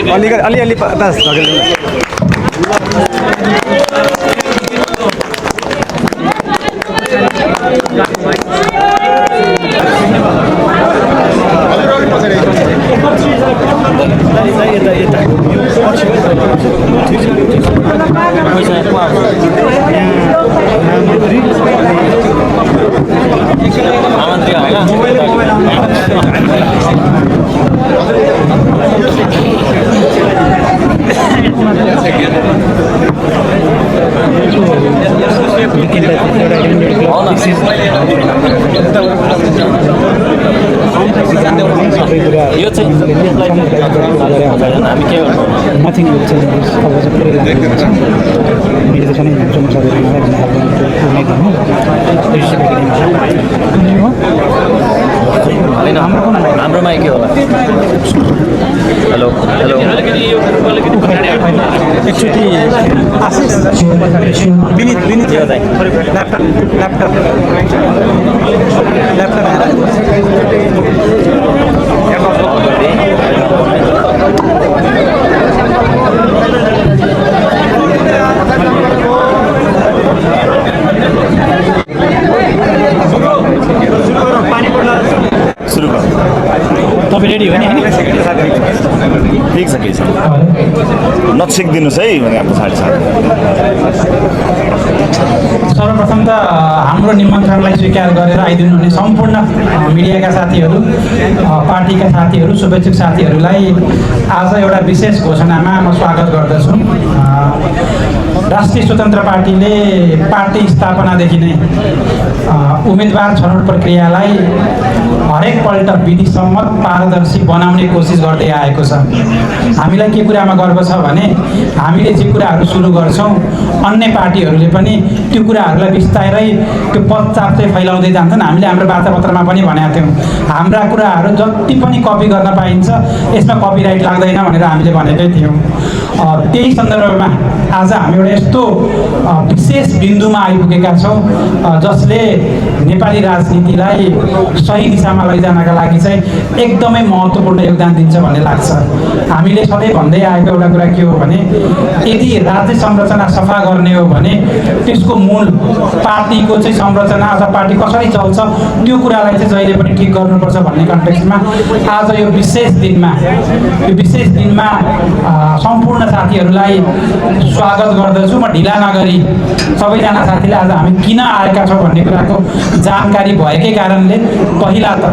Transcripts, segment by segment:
अलिअलि बस यो चाहिँ हामी के गर्छौँ नथिङ अब चाहिँ पुरै लागेको छ मेडिटेसन एकदम होइन हाम्रोमा के होला हेलो हेलो एकचोटि आशिष विनित विनित ल्यापटप सुरु गर तपाईँ रेडी हो नि ठिक छ केही छ नछिकिदिनुहोस् है भने हाम्रो साढे सात सर्वप्रथम त हाम्रो निमन्त्रणलाई स्वीकार गरेर आइदिनु हुने सम्पूर्ण मिडियाका साथीहरू पार्टीका साथीहरू शुभेच्छुक साथीहरूलाई आज एउटा विशेष घोषणामा म स्वागत गर्दछु। राष्ट्रिय स्वतन्त्र पार्टीले पार्टी स्थापनादेखि नै उम्मेदवार छनौट प्रक्रियालाई हरेकपल्ट विधिसम्मत पारदर्शी बनाउने कोसिस गर्दै आएको छ। हामीलाई के कुरामा गर्व छ भने हामीले जे कुराहरू सुरु गर्छौँ अन्य पार्टीहरूले पनि त्यो कुराहरूलाई बिस्तारै त्यो पदचाप चाहिँ फैलाउँदै जान्छन्। हामीले हाम्रो वार्तापत्रमा पनि भनेका थियौँ हाम्रा कुराहरू जति पनि कपी गर्न पाइन्छ यसमा कपिराइट लाग्दैन भनेर हामीले भनेकै थियौँ। त्यही सन्दर्भमा आज हामी एउटा यस्तो विशेष बिन्दुमा आइपुगेका छौँ जसले नेपाली राजनीतिलाई सही दिशामा लैजानका लागि चाहिँ एकदमै महत्त्वपूर्ण योगदान दिन्छ भन्ने लाग्छ। हामीले सधैँ भन्दै आएको एउटा कुरा के हो भने यदि राज्य संरचना सफा गर्ने हो भने त्यसको मूल पार्टीको चाहिँ संरचना अथवा पार्टी कसरी चल्छ त्यो कुरालाई चाहिँ जहिले पनि ठिक गर्नुपर्छ भन्ने कन्टेक्स्टमा आज यो विशेष दिनमा सम्पूर्ण साथीहरूलाई स्वागत गर्दछु। म ढिला नगरी सबैजना साथीले आज हामी किन आएका छौँ भन्ने कुराको जानकारी भएकै कारणले पहिला त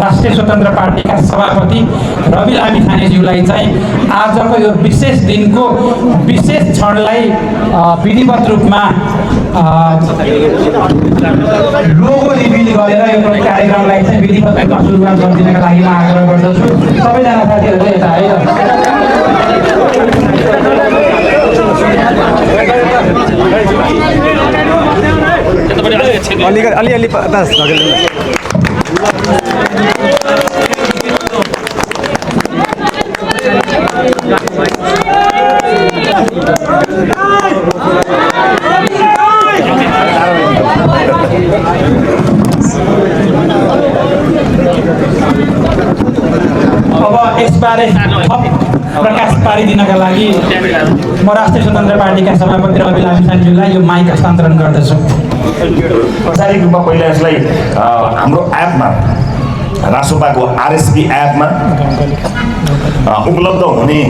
राष्ट्रिय स्वतन्त्र पार्टीका सभापति रवि लामिछानेज्यूलाई चाहिँ आजको यो विशेष दिनको विशेष क्षणलाई विधिवत रूपमा लोगो रिभिल गरेर यो कार्यक्रमलाई चाहिँ विधिवत रूपमा सुरुवात गरिदिनका लागि म आग्रह गर्दछु। सबैजना साथीहरूले यता है अलिअलि बस अब यसबारे प्रकाश पारिदिनका लागि म राष्ट्रिय स्वतन्त्र पार्टीका सभापति रवि लामिछानेज्यूलाई यो माइक हस्तान्तरण गर्दछु। औपचारिक रूपमा पहिला यसलाई हाम्रो एपमा रासोपाको आरएसपी एपमा उपलब्ध हुने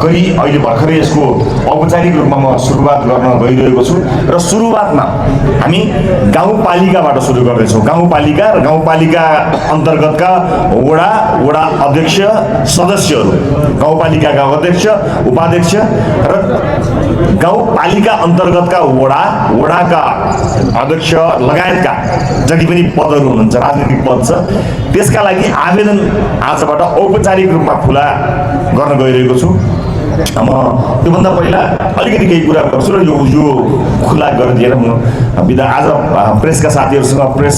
गरी अहिले भर्खरै यसको औपचारिक रूपमा म सुरुवात गर्न गइरहेको छु र सुरुवातमा हामी गाउँपालिकाबाट सुरु गर्दैछौँ। गाउँपालिका र गाउँपालिका अन्तर्गतका वडा अध्यक्ष सदस्यहरू, गाउँपालिकाका अध्यक्ष उपाध्यक्ष र गाउँपालिका अन्तर्गतका वडाका अध्यक्ष लगायतका जति पनि पदहरू हुनुहुन्छ, राजनीतिक पद छ, त्यसका लागि आवेदन आजबाट औपचारिक रूपमा खुला गर्न गइरहेको छु। म त्योभन्दा पहिला अलिकति केही कुरा गर्छु र यो खुला गरिदिएर म बिदा आज प्रेसका साथीहरूसँग प्रेस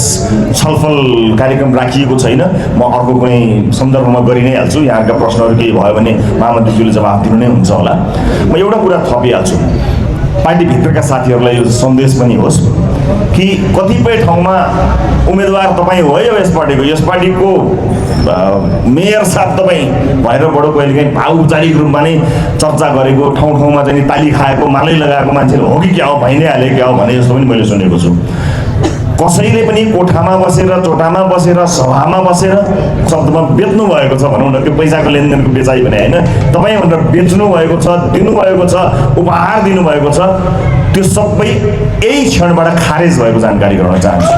छलफल कार्यक्रम राखिएको छैन। म अर्को कुनै सन्दर्भमा गरि नै हाल्छु। यहाँका प्रश्नहरू केही भयो भने महामन्त्रीज्यूले जवाफ दिनु नै हुन्छ होला। म एउटा कुरा थपिहाल्छु। पार्टीभित्रका साथीहरूलाई यो सन्देश पनि होस् कि कतिपय ठाउँमा उम्मेदवार तपाईँ हो यस पार्टीको मेयर साहब तपाईँ भएर बडो कहिलेकाहीँ औपचारिक रूपमा नै चर्चा गरेको ठाउँमा चाहिँ ताली खाएको मालै लगाएको मान्छेले हो कि क्या हो भइ नै हाले क्या हो भने जस्तो पनि मैले सुनेको छु। कसैले पनि कोठामा बसेर चोटामा बसेर सभामा बसेर शब्दमा बेच्नु भएको छ भनौँ न, त्यो पैसाको लेनदेनको बेचाइ भने होइन, तपाईँ भनेर बेच्नु भएको छ, दिनुभएको छ, उपहार दिनुभएको छ, त्यो सबै यही क्षणबाट खारेज भएको जानकारी गराउन चाहन्छु।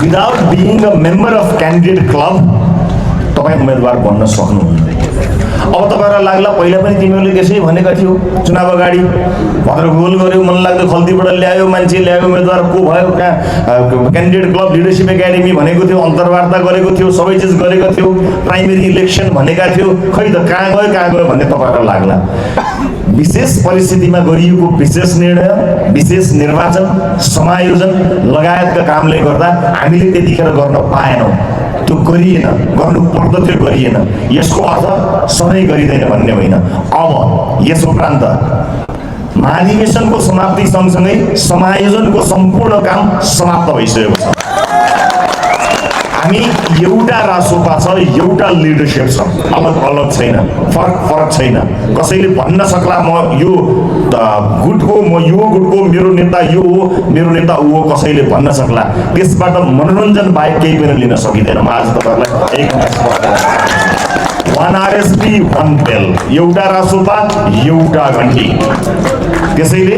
Without being a member of candidate club तपाईँ उम्मेदवार बन्न सक्नुहुन्न। अब तपाईँहरूलाई लाग्ला पहिला पनि तिमीहरूले त्यसै भनेका थियौ, चुनाव अगाडि भनेर गोल गर्यो, मन लाग्दो खल्तीबाट ल्यायो, मान्छे ल्यायो, उम्मेदवार को भयो, कहाँ क्यान्डिडेट क्लब लिडरसिप एकाडेमी भनेको थियो, अन्तर्वार्ता गरेको थियो, सबै चिज गरेको थियो, प्राइमेरी इलेक्सन भनेका थियो, खै त कहाँ गयो भन्ने तपाईँहरूलाई लाग्ला। विशेष परिस्थितिमा गरिएको विशेष निर्णय, विशेष निर्वाचन, समायोजन लगायतका कामले गर्दा हामीले त्यतिखेर गर्न पाएनौँ, त्यो गरिएन, गर्नु पर्दथ्यो गरिएन। यसको अर्थ सधैँ गरिँदैन भन्ने होइन। अब यस उपरान्त महाधिवेशनको समाप्ति सँगसँगै समायोजनको सम्पूर्ण काम समाप्त भइसकेको छ। हामी एउटा रासोपा छ, एउटा लिडरसिप छ, अलग छैन, फरक छैन। कसैले भन्न सक्ला म यो गुटको, म यो गुटको, मेरो नेता यो हो, मेरो नेता ऊ हो, कसैले भन्न सक्ला। त्यसबाट मनोरञ्जन बाहेक केही पनि लिन सकिँदैन। म आज तपाईँहरूलाई one RSP one bell, एउटा रासोपा एउटा घन्टी। त्यसैले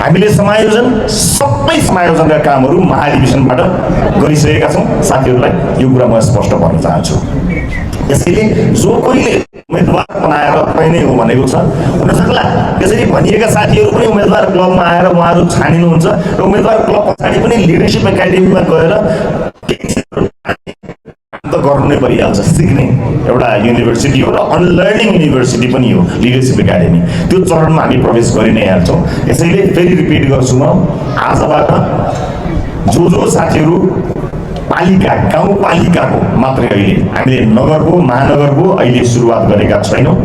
हामीले सबै समायोजनका कामहरू महाधिवेशनबाट गरिसकेका छौँ। साथीहरूलाई यो कुरा म स्पष्ट भन्न चाहन्छु। त्यसैले जो कोहीले उम्मेदवार बनाएर तपाईँ नै हो भनेको छ, हुनसक्ला त्यसरी भनिएका साथीहरू पनि उम्मेदवार क्लबमा आएर उहाँहरू छानिनुहुन्छ र उम्मेदवार क्लब पछाडि पनि लिडरसिप एकाडेमीमा गएर गर्नु नै परिहाल्छ। सिक्ने एउटा युनिभर्सिटी हो र अनलर्निङ युनिभर्सिटी पनि हो लिडरसिप एकाडेमी। त्यो चरणमा हामी प्रवेश गरि नै हाल्छौँ। यसैले फेरि रिपिट गर्छु म, आजबाट जो साथीहरू गाउँपालिकाको मात्रै अहिले हामीले नगरको महानगरको अहिले सुरुवात गरेका छैनौँ,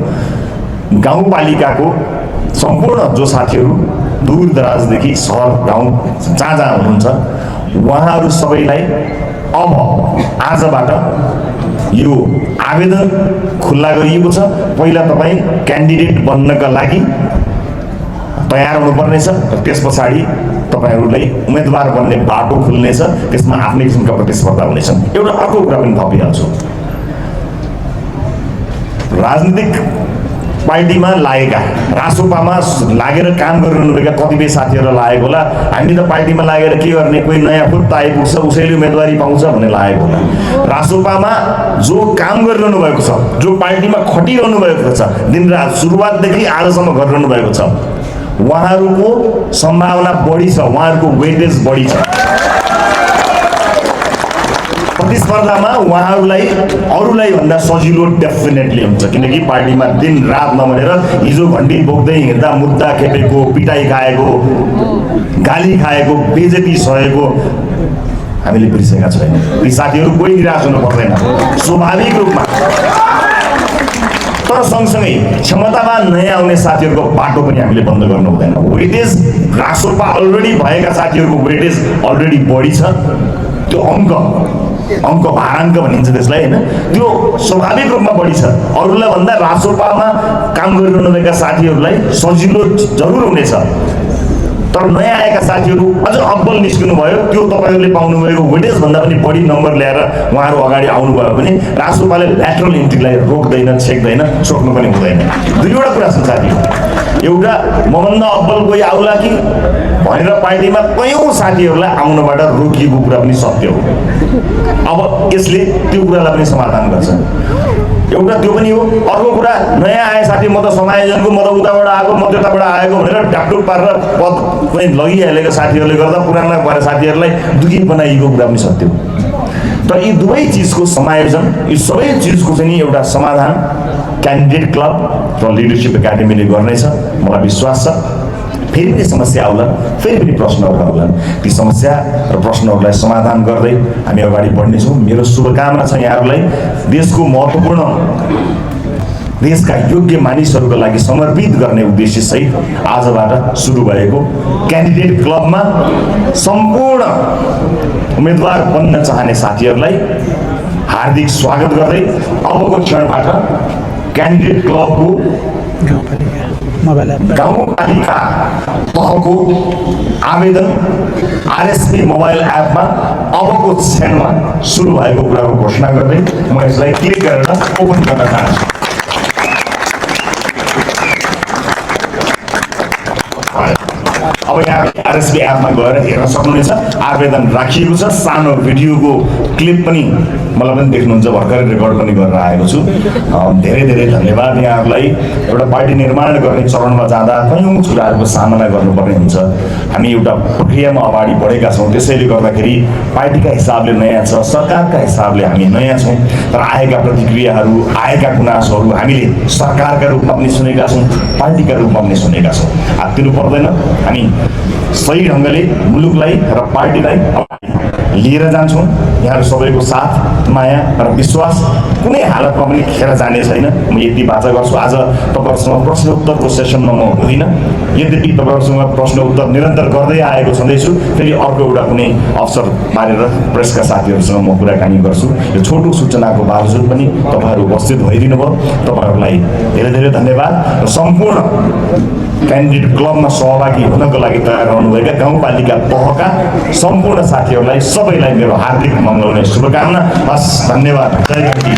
गाउँपालिकाको सम्पूर्ण जो साथीहरू दूर दराजदेखि सहर गाउँ जहाँ हुनुहुन्छ उहाँहरू सबैलाई अब आजबाट यो आवेदन खुल्ला गरिएको छ। पहिला तपाईँ क्यान्डिडेट बन्नका लागि तयार हुनुपर्नेछ र त्यस पछाडि तपाईँहरूलाई उम्मेदवार बन्ने बाटो खुल्नेछ, त्यसमा आफ्नै किसिमका प्रतिस्पर्धा हुनेछन्। एउटा अर्को कुरा पनि थपिहाल्छु, राजनीतिक पार्टीमा लागेका, रासोपामा लागेर काम गरिरहनुभएका कतिपय साथीहरूलाई लागेको होला हामी त पार्टीमा लागेर के गर्ने, कोही नयाँ फुट आइपुग्छ उसैले उम्मेदवारी पाउँछ भन्ने लागेको होला। रासोपामा जो काम गरिरहनु भएको छ, जो पार्टीमा खटिरहनु भएको छ, दिनरात सुरुवातदेखि आजसम्म गरिरहनु भएको छ, उहाँहरूको सम्भावना बढी छ, उहाँहरूको वेटेज बढी छ। प्रतिस्पर्धामा उहाँहरूलाई अरूलाई भन्दा सजिलो डेफिनेटली हुन्छ, किनकि पार्टीमा दिन रात नभनेर हिजो घन्टी बोक्दै हिँड्दा मुद्दा खेपेको, पिटाइ खाएको, गाली खाएको, बेइज्जती सहेको हामीले बिर्सेका छैनौँ। ती साथीहरू कोही निराश हुनु पर्दैन स्वाभाविक रूपमा। तर सँगसँगै क्षमतावान नयाँ आउने साथीहरूको बाटो पनि हामीले बन्द गर्नु हुँदैन। वेटेज रासोपा अलरेडी भएका साथीहरूको वेटेज अलरेडी बढी छ। त्यो अङ्क भाराङ्क भनिन्छ त्यसलाई, होइन, त्यो स्वाभाविक रूपमा बढी छ। अरूलाई भन्दा रासोपामा काम गरिरहनुभएका साथीहरूलाई सजिलो जरुर हुनेछ। तर नयाँ आएका साथीहरू अझ अब्बल निस्किनु भयो, त्यो तपाईँहरूले पाउनुभएको वेटेज भन्दा पनि बढी नम्बर ल्याएर उहाँहरू अगाडि आउनुभयो भने रासोपाले ल्याटरल इन्ट्रीलाई रोक्दैन, छेक्दैन, सोक्नु पनि हुँदैन। दुईवटा कुरा छ साथीहरू, एउटा मभन्दा अब्बल कोही आउला कि भनेर पार्टीमा कयौँ साथीहरूलाई आउनबाट रोकिएको कुरा पनि सत्य हो। अब यसले त्यो कुरालाई पनि समाधान गर्छ। एउटा त्यो पनि हो। अर्को कुरा, नयाँ आए साथी म त समायोजनको, म त उताबाट आएको, म त्यताबाट आएको भनेर ढाकढुक पारेर पद पनि लगिहालेको साथीहरूले गर्दा पुराना भएर साथीहरूलाई दुखी बनाइएको कुरा पनि सत्य हो। तर यी दुवै चिजको समायोजन, यी सबै चिजको चाहिँ एउटा समाधान क्यान्डिडेट क्लब र लिडरसिप एकाडेमीले गर्नेछ, मलाई विश्वास छ। फेरि पनि समस्या आउलान्, फेरि पनि प्रश्नहरू आउलान्, ती समस्या र प्रश्नहरूलाई समाधान गर्दै हामी अगाडि बढ्नेछौँ। मेरो शुभकामना छ यहाँहरूलाई। देशको महत्त्वपूर्ण देशका योग्य मानिसहरूका लागि समर्पित गर्ने उद्देश्यसहित आजबाट सुरु भएको क्यान्डिडेट क्लबमा सम्पूर्ण उम्मेदवार बन्न चाहने साथीहरूलाई हार्दिक स्वागत गर्दै अबको क्षणबाट क्यान्डिडेट क्लबको गाउँपालिका तहको आवेदन आरएसपी मोबाइल एपमा अबको क्षणमा सुरु भएको कुराको घोषणा गर्दै म यसलाई क्लिक गरेर ओपन गर्न चाहन्छु। अब यहाँ आरएसपी एपमा गएर हेर्न सक्नुहुनेछ आवेदन राखिएको छ। सानो भिडियोको क्लिप पनि मलाई पनि देख्नुहुन्छ, भर्खरै रेकर्ड पनि गरेर आएको छु। धेरै धेरै धन्यवाद यहाँहरूलाई। एउटा पार्टी निर्माण गर्ने चरणमा जाँदा कयौँ कुराहरूको सामना गर्नुपर्ने हुन्छ। हामी एउटा प्रक्रियामा अगाडि बढेका छौँ, त्यसैले गर्दाखेरि पार्टीका हिसाबले नयाँ छ, सरकारका हिसाबले हामी नयाँ छौँ। तर आएका प्रतिक्रियाहरू, आएका गुनासोहरू हामीले सरकारका रूपमा पनि सुनेका छौँ, पार्टीका रूपमा पनि सुनेका छौँ। हात्तिनु पर्दैन, हामी सही ढङ्गले मुलुकलाई र पार्टीलाई लिएर जान्छौँ। यहाँहरू सबैको साथ, माया र विश्वास कुनै हालतमा पनि खेर जाने छैन। म यति बाचा गर्छु। आज तपाईँहरूसँग प्रश्न उत्तरको सेसनमा म हुँदिनँ, यद्यपि तपाईँहरूसँग प्रश्न उत्तर निरन्तर गर्दै आएको छँदैछु। फेरि अर्को एउटा कुनै अवसर पारेर प्रेसका साथीहरूसँग म कुराकानी गर्छु। यो छोटो सूचनाको बावजुद पनि तपाईँहरू उपस्थित भइदिनु भयो, तपाईँहरूलाई धेरै धेरै धन्यवाद। र सम्पूर्ण क्यान्डिडेट क्लबमा सहभागी हुनको लागि तयार रहनुभएका गाउँपालिका तहका सम्पूर्ण साथीहरूलाई सबैलाई मेरो हार्दिक मङ्गलमय शुभकामना। हस्, धन्यवाद। जय गण्डी।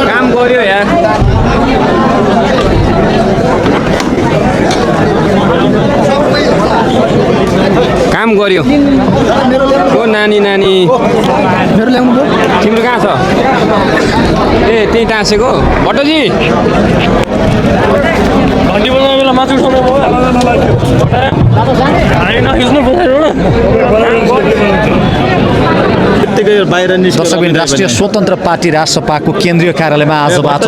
काम गर्यो यार। काम गर्यो। ओ नानी मेरो ल्याउनु तिम्रो कहाँ छ? ए त्यही टाँसेको भट्टजी। घन्टी बजाउने बेला मासु खानु दर्शकबिन राष्ट्रिय स्वतन्त्र पार्टी राष्ट्रपाको केन्द्रीय कार्यालयमा आजबाट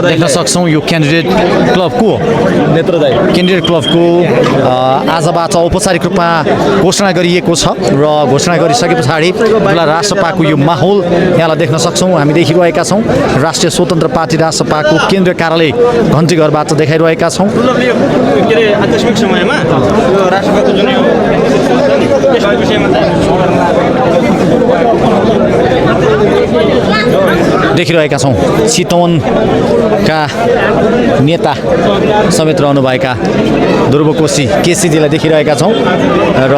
देख्न सक्छौँ यो क्यान्डिडेट क्लबको क्यान्डिडेट क्लबको आजबाट औपचारिक रूपमा घोषणा गरिएको छ र घोषणा गरिसके पछाडि राष्ट्रपाको यो माहौल यहाँलाई देख्न सक्छौँ। हामी देखिरहेका छौँ राष्ट्रिय स्वतन्त्र पार्टी राष्ट्रपाको केन्द्रीय कार्यालय घन्टीघरबाट देखाइरहेका छौँ। आकस्मिक समयमा राष्ट्रपाको जुन देखिरहेका छौँ चितवनका नेता समेत रहनुभएका ध्रुव केसीजीलाई देखिरहेका छौँ र